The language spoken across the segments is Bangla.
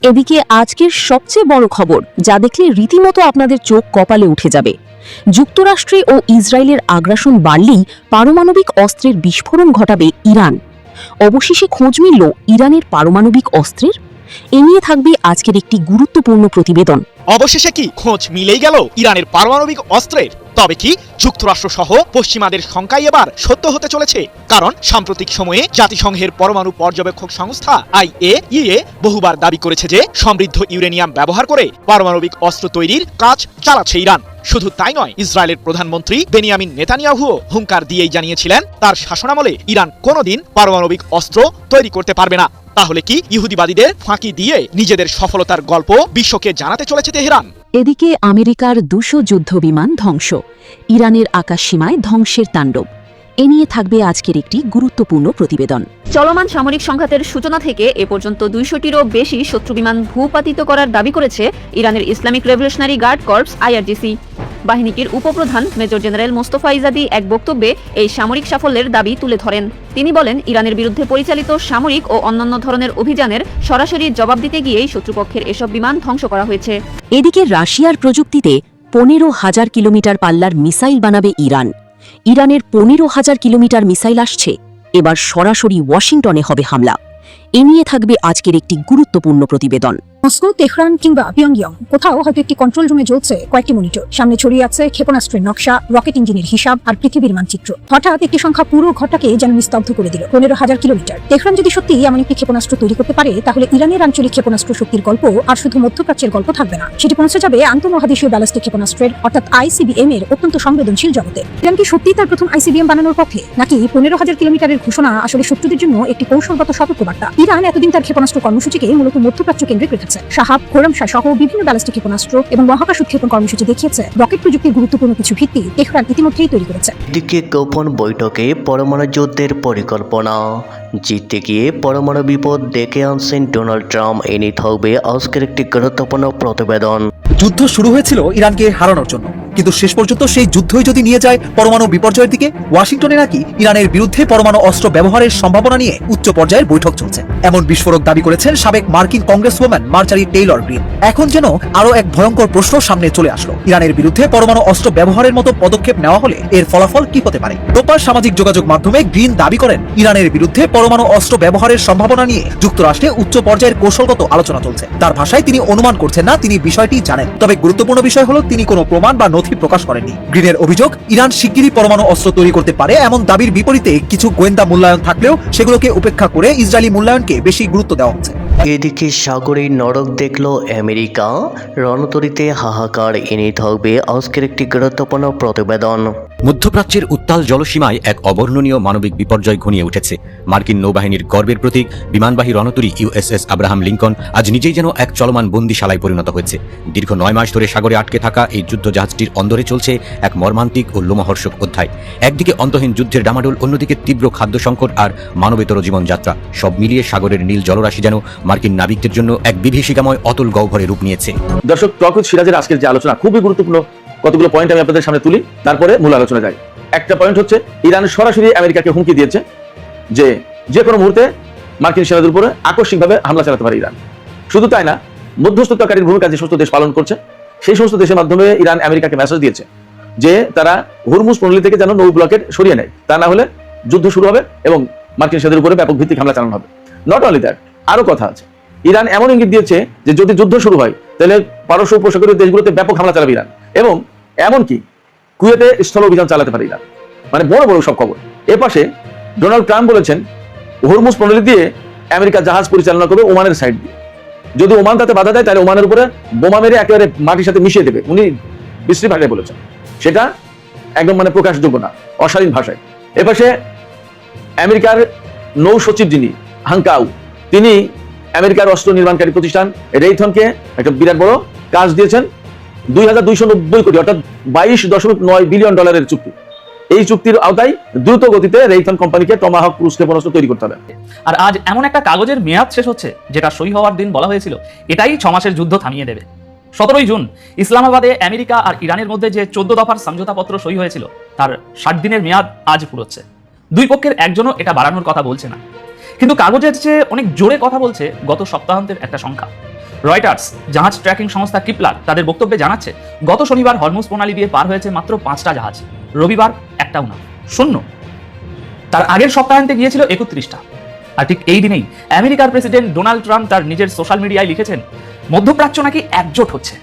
এদিকে আজকের সবচেয়ে বড় খবর, যা দেখলে রীতিমতো আপনাদের চোখ কপালে উঠে যাবে। যুক্তরাষ্ট্রে ও ইসরায়েলের আগ্রাসন বাড়লেই পারমাণবিক অস্ত্রের বিস্ফোরণ ঘটাবে ইরান। অবশেষে খোঁজ মিলল ইরানের পারমাণবিক অস্ত্রের। এ নিয়ে থাকবে আজকের একটি গুরুত্বপূর্ণ প্রতিবেদন। অবশেষে কি খোঁজ মিলেই গেল ইরানের পারমাণবিক অস্ত্রের? তবে কি যুক্তরাষ্ট্র সহ পশ্চিমাদের শঙ্কাই এবার সত্য হতে চলেছে? কারণ সাম্প্রতিক সময়ে জাতিসংঘের পরমাণু পর্যবেক্ষক সংস্থা IAEA বহুবার দাবি করেছে যে সমৃদ্ধ ইউরেনিয়াম ব্যবহার করে পারমাণবিক অস্ত্র তৈরির কাজ চালাচ্ছে ইরান। শুধু তাই নয়, ইসরায়েলের প্রধানমন্ত্রী বেনিয়ামিন নেতানিয়াহুও হুঙ্কার দিয়েই জানিয়েছিলেন তার শাসনামলে ইরান কোনোদিন পারমাণবিক অস্ত্র তৈরি করতে পারবে না। তাহলে কি ইহুদিবাদীদের ফাঁকি দিয়ে নিজেদের সফলতার গল্প বিশ্বকে জানাতে চলেছে তেহরান? এদিকে আমেরিকার 200 যুদ্ধবিমান ধ্বংস, ইরানের আকাশসীমায় ধ্বংসের তাণ্ডব। এ নিয়ে থাকবে আজকের একটি গুরুত্বপূর্ণ প্রতিবেদন। চলমান সামরিক সংঘাতের সূচনা থেকে এ পর্যন্ত 200টিরও বেশি শত্রু বিমান ভূপাতিত করার দাবি করেছে ইরানের Islamic Revolutionary Guard Corps IRGC। বাহিনীটির উপপ্রধান মেজর জেনারেল মোস্তফা ইজাদি এক বক্তব্যে এই সামরিক সাফল্যের দাবি তুলে ধরেন। তিনি বলেন, ইরানের বিরুদ্ধে পরিচালিত সামরিক ও অন্যান্য ধরনের অভিযানের সরাসরি জবাব দিতে গিয়েই শত্রুপক্ষের এসব বিমান ধ্বংস করা হয়েছে। এদিকে রাশিয়ার প্রযুক্তিতে 15,000 কিলোমিটার পাল্লার মিসাইল বানাবে ইরান। ইরানের 15,000 কিলোমিটার মিসাইল আসছে, এবার সরাসরি ওয়াশিংটনে হবে হামলা। এ নিয়ে থাকবে আজকের একটি গুরুত্বপূর্ণ প্রতিবেদন। মস্কো, তেহরান কিংবা পিয়ংইয়ং কোথাও হয়তো একটি কন্ট্রোল রুমে জ্বলছে কয়েকটি মনিটর। সামনে ছড়িয়ে আছে ক্ষেপণাস্ত্রের নকশা, রকেট ইঞ্জিনের হিসাব আর পৃথিবীর মানচিত্র। হঠাৎ একটি সংখ্যা পুরো ঘরটাকে যেন নিস্তব্ধ করে দিল। 15,000 কিলোমিটার। তেহরান যদি সত্যি এমন একটি ক্ষেপণাস্ত্র তৈরি করতে পারে, তাহলে ইরানের আঞ্চলিক ক্ষেপণাস্ত্র শক্তির গল্প আর শুধু মধ্যপ্রাচ্যের গল্প থাকবে না, সেটি পৌঁছে যাবে আন্তঃমহাদেশীয় ব্যালিস্টিক ক্ষেপণাস্ত্রের অর্থাৎ ICBM এর অত্যন্ত সংবেদনশীল জগতে। ইরান কি সত্যি তার প্রথম ICBM বানানোর পক্ষে, নাকি 15,000 কিলোমিটারের ঘোষণা আসলে শত্রুদের জন্য একটি কৌশলগত সতর্কবার্তা? ইরান এতদিন তার ক্ষেপণাস্ত্র কর্মসূচিকে মূলত মধ্যপ্রাচ্য কেন্দ্রিক রেখেছে। শাহাব, খোরামশাহ সহ বিভিন্ন ব্যালিস্টিক ক্ষেপণাস্ত্র এবং মহাকাশ উৎক্ষেপণ কর্মসূচি দেখিয়েছে রকেট প্রযুক্তির গুরুত্বপূর্ণ কিছু ভিত্তি তেহরান ইতিমধ্যেই তৈরি করেছে। এদিকে গোপন বৈঠকে পরমাণু যুদ্ধের পরিকল্পনা, জিততে গিয়ে পরমাণু বিপদ ডেকে আনছেন ডোনাল্ড ট্রাম্প। এ নিয়ে থাকবে আজকের একটি গুরুত্বপূর্ণ প্রতিবেদন। যুদ্ধ শুরু হয়েছিল ইরানকে হারানোর জন্য, কিন্তু শেষ পর্যন্ত সেই যুদ্ধই যদি নিয়ে যায় পরমাণু বিপর্যয়ের দিকে। ওয়াশিংটনে নাকি ইরানের বিরুদ্ধে পরমাণু অস্ত্র ব্যবহারের সম্ভাবনা নিয়ে উচ্চ পর্যায়ের বৈঠক চলছে, এমন বিস্ফোরক দাবি করেছেন সাবেক মার্কিন কংগ্রেসওম্যান মার্জারি টেইলর গ্রিন। এখন যেন আরো এক ভয়ঙ্কর প্রশ্ন সামনে চলে আসলো, ইরানের বিরুদ্ধে পরমাণু অস্ত্র ব্যবহারের মতো পদক্ষেপ নেওয়া হলে এর ফলাফল কি হতে পারে। রোববার সামাজিক যোগাযোগ মাধ্যমে গ্রিন দাবি করেন, ইরানের বিরুদ্ধে পরমাণু অস্ত্র ব্যবহারের সম্ভাবনা নিয়ে যুক্তরাষ্ট্রে উচ্চ পর্যায়ের কৌশলগত আলোচনা চলছে। তার ভাষায় তিনি অনুমান করছেন না, তিনি বিষয়টি জানেন। তবে গুরুত্বপূর্ণ বিষয় হলো তিনি কোনো প্রমাণ বা নথি প্রকাশ করেননি। গ্রিনের অভিযোগ, ইরান শিগগিরই পরমাণু অস্ত্র তৈরি করতে পারে এমন দাবির বিপরীতে কিছু গোয়েন্দা মূল্যায়ন থাকলেও সেগুলোকে উপেক্ষা করে ইসরায়েলি মূল্যায়নকে বেশি গুরুত্ব দেওয়া হচ্ছে। এদিকে সাগরে নরক দেখল আমেরিকা, রণতরীতে হাহাকার। এনে থাকবে আজকের একটি গুরুত্বপূর্ণ প্রতিবেদন। মধ্যপ্রাচ্যের উত্তাল জলসীমায় এক অবর্ণনীয় মানবিক বিপর্যয় ঘনিয়ে উঠেছে। মার্কিন নৌবাহিনীর গর্বের প্রতীক বিমানবাহী রণতরী USS আব্রাহাম লিঙ্কন আজ নিজেই যেন এক চলমান বন্দিশালায় পরিণত হয়েছে। দীর্ঘ 9 মাস ধরে সাগরে আটকে থাকা এই যুদ্ধজাহাজটির অন্দরে চলছে এক মর্মান্তিক ও লোমহর্ষক অধ্যায়। একদিকে অন্তহীন যুদ্ধের ডামাডোল, অন্যদিকে তীব্র খাদ্য সংকট আর মানবেতর জীবনযাত্রা। সব মিলিয়ে সাগরের নীল জলরাশি যেন মার্কিন নাবিকদের জন্য এক বিভীষিকাময় অতল গহ্বরে রূপ নিয়েছে। দর্শক, টক উইথ সিরাজের আজকের যে আলোচনা খুবই গুরুত্বপূর্ণ। কতগুলো পয়েন্ট আমি আপনাদের সামনে তুলি, তারপরে মূল আলোচনা যাই। একটা পয়েন্ট হচ্ছে, ইরান সরাসরি আমেরিকাকে হুমকি দিয়েছে যে যে কোনো মুহূর্তে মার্কিন সেনাদের উপরে আকস্মিকভাবে হামলা চালাতে পারে ইরান। শুধু তাই না, মধ্যস্থতাকারীর ভূমিকা যে সমস্ত দেশ পালন করছে, সেই সমস্ত দেশের মাধ্যমে ইরান আমেরিকাকে মেসেজ দিয়েছে যে তারা হুরমুজ প্রণালী থেকে যেন নৌ ব্লকেট সরিয়ে নেয়, তা না হলে যুদ্ধ শুরু হবে এবং মার্কিন সেনাদের উপরে ব্যাপক ভিত্তিক হামলা চালানো হবে। নট অনলি দ্যাট, আরো কথা আছে। ইরান এমন ইঙ্গিত দিয়েছে যে যদি যুদ্ধ শুরু হয় তাহলে পারস্য উপসাগরীয় দেশগুলোতে ব্যাপক হামলা চালাবে ইরান, এবং এমনকি কুয়েতে স্থল অভিযান চালাতে পারে ইরান। মানে বড় বড় সব খবর। এ পাশে ডোনাল্ড ট্রাম্প বলেছেন হরমুজ প্রণালী দিয়ে আমেরিকা জাহাজ পরিচালনা করবে ওমানের সাইড দিয়ে। যদি ওমান তাতে বাধা দেয় তাহলে ওমানের উপরে বোমা মেরে একেবারে মাটির সাথে মিশিয়ে দেবে, উনি বিশ্রী ভাষায় বলেছেন। সেটা একদম মানে প্রকাশযোগ্য না, অশালীন ভাষায়। এপাশে আমেরিকার নৌ সচিব যিনি হাংকাউ, তিনি আমেরিকার অস্ত্র নির্মাণকারী প্রতিষ্ঠান রেইথনকে একটা বিরাট বড় কাজ দিয়েছেন। 2290 কোটি অর্থাৎ $22.9 বিলিয়ন চুক্তি। এই চুক্তির আওতায় দ্রুত গতিতে রেইথন কোম্পানিকে টমাহক ক্রুজ ক্ষেপণাস্ত্র তৈরি করতে হবে। আর আজ এমন একটা কাগজের মেয়াদ শেষ হচ্ছে যেটা সই হওয়ার দিন বলা হয়েছিল এটাই 6 মাসের যুদ্ধ থামিয়ে দেবে। 17 জুন ইসলামাবাদে আমেরিকা আর ইরানের মধ্যে যে 14 দফার সমঝোতাপত্র সই হয়েছিল তার 60 দিনের মেয়াদ আজ পুরোচ্ছে। দুই পক্ষের একজনও এটা বাড়ানোর কথা বলছে না, কিন্তু কাগজের চেয়ে অনেক জোরে কথা বলছে গত সপ্তাহান্তের একটা সংখ্যা। রয়টার্স, জাহাজ ট্র্যাকিং সংস্থা কিপলার তাদের বক্তব্যে জানাচ্ছে, গত শনিবার হরমুজ প্রণালী দিয়ে পার হয়েছে মাত্র 5টা জাহাজ, রবিবার একটাও না, শূন্য। তার আগের সপ্তাহান্তে গিয়েছিল 31টা। আর ঠিক এই দিনেই আমেরিকার প্রেসিডেন্ট ডোনাল্ড ট্রাম্প তার নিজের সোশ্যাল মিডিয়ায় লিখেছেন, মধ্যপ্রাচ্য নাকি একজোট হচ্ছে।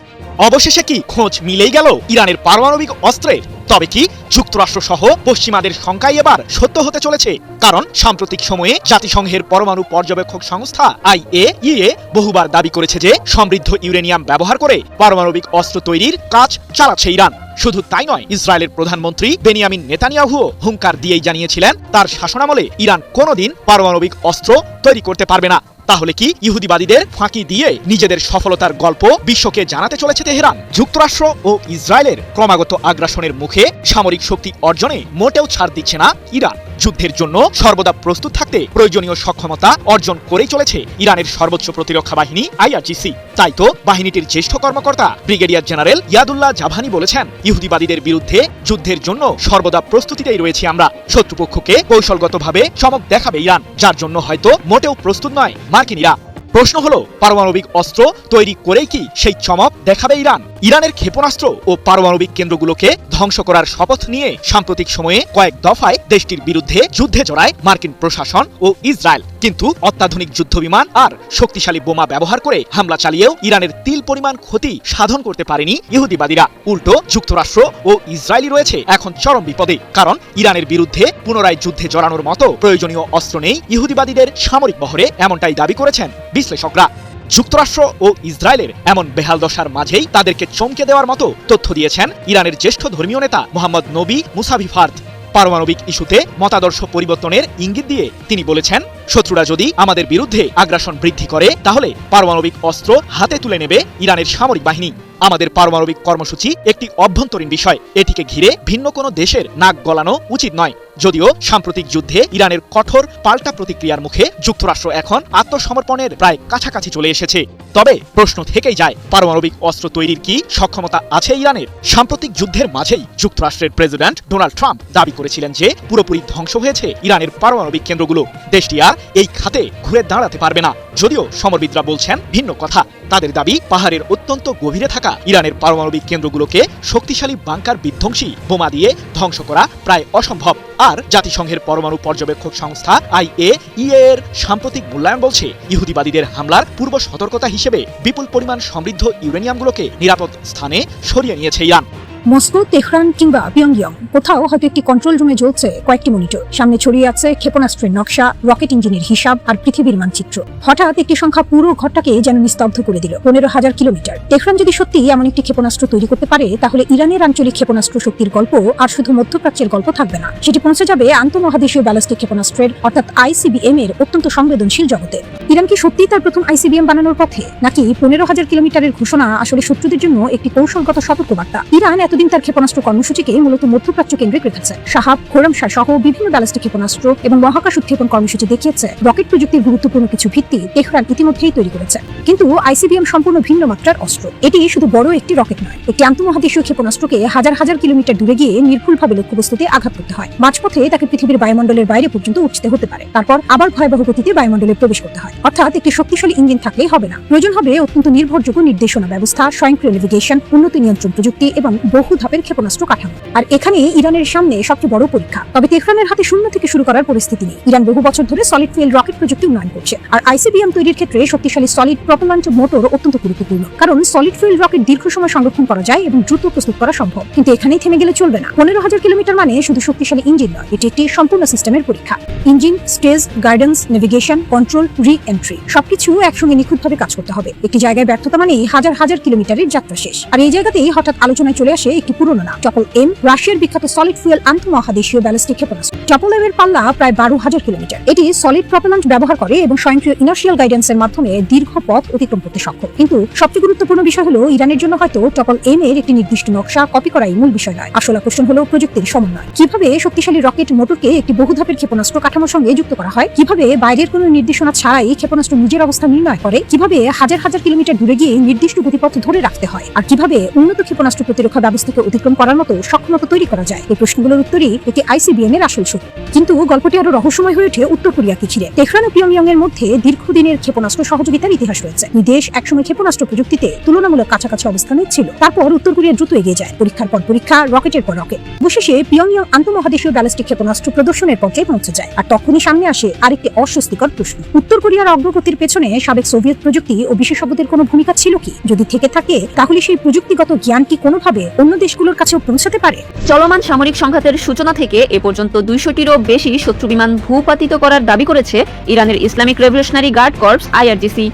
অবশেষে কি খোঁজ মিলেই গেল ইরানের পারমাণবিক অস্ত্রের? তবে কি যুক্তরাষ্ট্র সহ পশ্চিমাদের শঙ্কাই এবার সত্য হতে চলেছে? কারণ সাম্প্রতিক সময়ে জাতিসংঘের পরমাণু পর্যবেক্ষক সংস্থা IAEA বহুবার দাবি করেছে যে সমৃদ্ধ ইউরেনিয়াম ব্যবহার করে পারমাণবিক অস্ত্র তৈরির কাজ চালাচ্ছে ইরান। শুধু তাই নয়, ইসরায়েলের প্রধানমন্ত্রী বেনিয়ামিন নেতানিয়াহুও হুঙ্কার দিয়েই জানিয়েছিলেন তার শাসনামলে ইরান কোনোদিন পারমাণবিক অস্ত্র তৈরি করতে পারবে না। তাহলে কি ইহুদিবাদীদের ফাঁকি দিয়ে নিজেদের সফলতার গল্প বিশ্বকে জানাতে চলেছে তেহরান? যুক্তরাষ্ট্র ও ইসরায়েলের ক্রমাগত আগ্রাসনের মুখে সামরিক শক্তি অর্জনে মোটেও ছাড় দিচ্ছে না ইরান। যুদ্ধের জন্য সর্বদা প্রস্তুত থাকতে প্রয়োজনীয় সক্ষমতা অর্জন করেই চলেছে ইরানের সর্বোচ্চ প্রতিরক্ষা বাহিনী IRGC। তাই তো বাহিনীটির জ্যেষ্ঠ কর্মকর্তা ব্রিগেডিয়ার জেনারেল ইয়াদুল্লাহ জাভানি বলেছেন, ইহুদিবাদীদের বিরুদ্ধে যুদ্ধের জন্য সর্বদা প্রস্তুতিতেই রয়েছি আমরা। শত্রুপক্ষকে কৌশলগতভাবে চমক দেখাবে ইরান, যার জন্য হয়তো মোটেও প্রস্তুত নয় মার্কিনীরা। প্রশ্ন হলো, পারমাণবিক অস্ত্র তৈরি করেই কি সেই চমক দেখাবে ইরান? ইরানের ক্ষেপণাস্ত্র ও পারমাণবিক কেন্দ্রগুলোকে ধ্বংস করার শপথ নিয়ে সাম্প্রতিক সময়ে কয়েক দফায় দেশটির বিরুদ্ধে যুদ্ধে জড়ায় মার্কিন প্রশাসন ও ইসরায়েল। কিন্তু অত্যাধুনিক যুদ্ধবিমান আর শক্তিশালী বোমা ব্যবহার করে হামলা চালিয়েও ইরানের তিল পরিমাণ ক্ষতি সাধন করতে পারেনি ইহুদিবাদীরা। উল্টো যুক্তরাষ্ট্র ও ইসরায়েলই রয়েছে এখন চরম বিপদে, কারণ ইরানের বিরুদ্ধে পুনরায় যুদ্ধে জড়ানোর মতো প্রয়োজনীয় অস্ত্র নেই ইহুদিবাদীদের সামরিক বহরে, এমনটাই দাবি করেছেন বিশ্লেষকরা। যুক্তরাষ্ট্র ও ইসরায়েলের এমন বেহাল দশার মাঝেই তাদেরকে চমকে দেওয়ার মতো তথ্য দিয়েছেন ইরানের জ্যেষ্ঠ ধর্মীয় নেতা মোহাম্মদ নবী মুসাভি ফার্দ। পারমাণবিক ইস্যুতে মতাদর্শ পরিবর্তনের ইঙ্গিত দিয়ে তিনি বলেছেন, শত্রুরা যদি আমাদের বিরুদ্ধে আগ্রাসন বৃদ্ধি করে তাহলে পারমাণবিক অস্ত্র হাতে তুলে নেবে ইরানের সামরিক বাহিনী। আমাদের পারমাণবিক কর্মসূচি একটি অভ্যন্তরীণ বিষয়, এটিকে ঘিরে ভিন্ন কোনো দেশের নাক গলানো উচিত নয়। যদিও সাম্প্রতিক যুদ্ধে ইরানের কঠোর পাল্টা প্রতিক্রিয়ার মুখে যুক্তরাষ্ট্র এখন আত্মসমর্পণের প্রায় কাছাকাছি চলে এসেছে, তবে প্রশ্ন থেকেই যায়, পারমাণবিক অস্ত্র তৈরির কি সক্ষমতা আছে ইরানের? সাম্প্রতিক যুদ্ধের মাঝেই যুক্তরাষ্ট্রের প্রেসিডেন্ট ডোনাল্ড ট্রাম্প দাবি করেছিলেন যে পুরোপুরি ধ্বংস হয়েছে ইরানের পারমাণবিক কেন্দ্রগুলো, দেশটি আর এই খাতে ঘুরে দাঁড়াতে পারবে না। যদিও সমরবিদরা বলছেন ভিন্ন কথা। তাদের দাবি, পাহাড়ের অত্যন্ত গভীরে থাকা ইরানের পারমাণবিক কেন্দ্রগুলোকে শক্তিশালী বাংকার বিধ্বংসী বোমা দিয়ে ধ্বংস করা প্রায় অসম্ভব। আর জাতিসংঘের পরমাণু পর্যবেক্ষক সংস্থা IAEA এর সাম্প্রতিক মূল্যায়ন বলছে, ইহুদিবাদীদের হামলার পূর্ব সতর্কতা হিসেবে বিপুল পরিমাণ সমৃদ্ধ ইউরেনিয়ামগুলোকে নিরাপদ স্থানে সরিয়ে নিয়েছে ইরান। মস্কো, তেহরান কিংবা পিয়ংইয়ং কোথাও হয়তো একটি কন্ট্রোল রুমে জ্বলছে কয়েকটি মনিটর, সামনে ছড়িয়ে আছে ক্ষেপণাস্ত্রের নকশা, রকেট ইঞ্জিনের হিসাব আর পৃথিবীর মানচিত্র। হঠাৎ একটি সংখ্যা পুরো ঘরটাকে যেন নিস্তব্ধ করে দিল। 15,000 কিলোমিটার। তেহরান যদি সত্যি এমন একটি ক্ষেপণাস্ত্র তৈরি করতে পারে, তাহলে ইরানের আঞ্চলিক ক্ষেপণাস্ত্র শক্তির গল্প আর শুধু মধ্যপ্রাচ্যের গল্প থাকবে না, সেটি পৌঁছে যাবে আন্তঃমহাদেশীয় ব্যালিস্টিক ক্ষেপণাস্ত্রের অর্থাৎ ICBM এর অত্যন্ত সংবেদনশীল জগতে। ইরান কি সত্যিই তার প্রথম ICBM বানানোর পথে, নাকি 15,000 কিলোমিটারের ঘোষণা আসলে শত্রুদের জন্য একটি কৌশলগত সতর্কবার্তা? ইরান এতদিন তার ক্ষেপণাস্ত্র কর্মসূচিকে মূলত মধ্যপ্রাচ্য কেন্দ্রিক রেখেছে। শাহাব, খোরামশাহ সহ বিভিন্ন ব্যালিস্টিক ক্ষেপণাস্ত্র এবং মহাকাশ উৎক্ষেপণ কর্মসূচি দেখিয়েছে রকেট প্রযুক্তির গুরুত্বপূর্ণ কিছু ভিত্তি তেহরান ইতিমধ্যেই তৈরি করেছে। কিন্তু ICBM সম্পূর্ণ ভিন্ন মাত্রার অস্ত্র। এটি শুধু বড় একটি রকেট নয়, একটি আন্তঃমহাদেশীয় ক্ষেপণাস্ত্রকে হাজার হাজার কিলোমিটার দূরে গিয়ে নির্ভুলভাবে লক্ষ্যবস্তুতে আঘাত করতে হয়। মাঝপথে তাকে পৃথিবীর বায়ুমণ্ডলের বাইরে পর্যন্ত উঠতে হতে পারে, তারপর আবার ভয়াবহ গতিতে বায়ুমণ্ডলে প্রবেশ করতে হয়। অর্থাৎ একটি শক্তিশালী ইঞ্জিন থাকলেই হবে না, প্রয়োজন হবে অত্যন্ত নির্ভরযোগ্য নির্দেশনা ব্যবস্থা, স্বয়ংক্রিয় নেভিগেশন, উন্নত নিয়ন্ত্রণ প্রযুক্তি এবং বহু ধাপের ক্ষেপণাস্ত্র কাঠামো। আর এখানে ইরানের সামনে সবচেয়ে বড় পরীক্ষা। তবে তেহরানের হাতে শূন্য থেকে শুরু করার পরিস্থিতি নেই। ইরান বহু বছর ধরে সলিড ফুয়েল রকেট প্রযুক্তি উন্নয়ন করছে, আর ICBM তৈরির ক্ষেত্রে শক্তিশালী সলিড প্রপেলান্ট মোটর অত্যন্ত গুরুত্বপূর্ণ, কারণ সলিড ফুয়েল রকেট দীর্ঘ সময় সংরক্ষণ করা যায় এবং দ্রুত প্রস্তুত করা সম্ভব। কিন্তু এখানেই থেমে গেলে চলবে না। 15,000 কিলোমিটার মানে শুধু শক্তিশালী ইঞ্জিন নয়, এটি একটি সম্পূর্ণ সিস্টেমের পরীক্ষা। Engine, stage, guidance, navigation, control, re-entry সবকিছু একসঙ্গে নিখুঁতভাবে কাজ করতে হবে। একটি জায়গায় ব্যর্থতা মানেই হাজার হাজার কিলোমিটারের যাত্রা শেষ। আর এই জায়গাতেই হঠাৎ আলোচনায় চলে আসে একটি পুরনো নাম, টপল M, রাশিয়ার বিখ্যাত সলিড ফুয়েল আন্তঃমহাদেশীয় ব্যালিস্টিক ক্ষেপণাস্ত্র। টপল M এর পাল্লা প্রায় 12,000 কিলোমিটার। এটি সলিড প্রপেলান্ট ব্যবহার করে এবং স্বয়ংক্রিয় ইনার্শিয়াল গাইডেন্সের মাধ্যমে দীর্ঘ পথ অতিক্রম করতে সক্ষম। কিন্তু সবচেয়ে গুরুত্বপূর্ণ বিষয় হলো, ইরানের জন্য হয়তো টপল M এর একটি নির্দিষ্ট নকশা কপি করাই মূল বিষয় নয়। আসল আকর্ষণ হলো প্রযুক্তির সমন্বয়। কিভাবে শক্তিশালী রকেট মোটরকে একটি বহুধাপের ক্ষেপণাস্ত্র কাঠামোর সঙ্গে যুক্ত করা হয়, কিভাবে বাইরের কোনো নির্দেশনা ছাড়াই ক্ষেপণাস্ত্র নিজের অবস্থা নির্ণয় করে, কিভাবে হাজার হাজার কিলোমিটার দূরে গিয়ে নির্দিষ্ট গতিপথ ধরে রাখতে হয়, আর কিভাবে উন্নত ক্ষেপণাস্ত্র প্রতিরক্ষা ব্যবস্থা হরমুজ থেকে অতিক্রম করার মতো সক্ষমতা তৈরি করা যায়? এই প্রশ্নগুলোর উত্তরই একটি আইসিবিএম এর আসল সূত্র। কিন্তু গল্পটি আরো রহস্যময় হয়ে ওঠে উত্তর কোরিয়াকে ঘিরে। তেহরান ও পিয়ংইয়ং এর মধ্যে দীর্ঘদিনের ক্ষেপণাস্ত্র সহযোগিতার ইতিহাস রয়েছে। দুই দেশ একসময় ক্ষেপণাস্ত্র প্রযুক্তিতে তুলনামূলক কাছাকাছি অবস্থানে ছিল। তারপর উত্তর কোরিয়া দ্রুত এগিয়ে যায়, পরীক্ষার পর পরীক্ষা, রকেটের পর রকেট। অবশেষে পিয়ংইয়ং আন্তঃমহাদেশীয় ব্যালিস্টিক ক্ষেপণাস্ত্র প্রদর্শনের পর্যায়ে পৌঁছে যায়। আর তখনই সামনে আসে আরেকটি অস্বস্তিকর প্রশ্ন: উত্তর কোরিয়ার অগ্রগতির পেছনে সাবেক সোভিয়েত প্রযুক্তি ও বিশেষজ্ঞদের কোনো ভূমিকা ছিল কি? যদি থেকে থাকে, তাহলে সেই প্রযুক্তিগত জ্ঞান কি কোনোভাবে অন্য দেশগুলোর কাছেও পৌঁছাতে পারে? চলমান সামরিক সংঘাতের সূচনা থেকে এ পর্যন্ত 200টিরও বেশি শত্রু বিমান ভূপাতিত করার দাবি করেছে ইরানের Islamic Revolutionary Guard Corps IRGC.